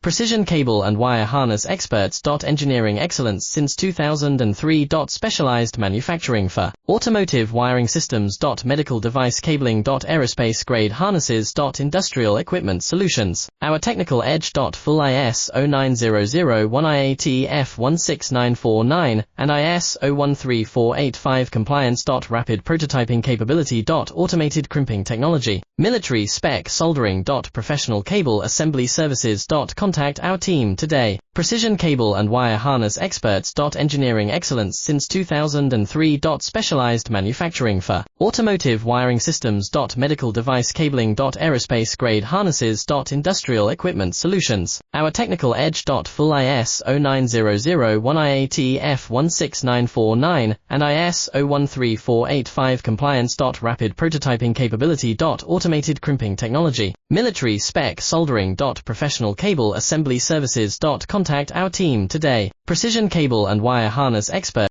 Precision cable and wire harness experts. Engineering excellence since 2003. Specialized manufacturing for automotive wiring systems. Medical device cabling. Aerospace grade harnesses. Industrial equipment solutions. Our technical edge. Full Aa0 and Aa0 compliance. Rapid prototyping capability. Automated crimping technology. Military spec soldering. Professional cable assembly services. Contact our team today. Precision cable and wire harness experts. Engineering excellence since 2003. Specialized manufacturing for automotive wiring systems. Medical device cabling. Aerospace grade harnesses. Industrial equipment solutions. Our technical edge. Full IS0900-1ATF16949 and IS013485 compliance. Rapid prototyping capability. Automated crimping technology. Military spec soldering. Professional cable assembly services. Contact our team today. Precision cable and wire harness expert.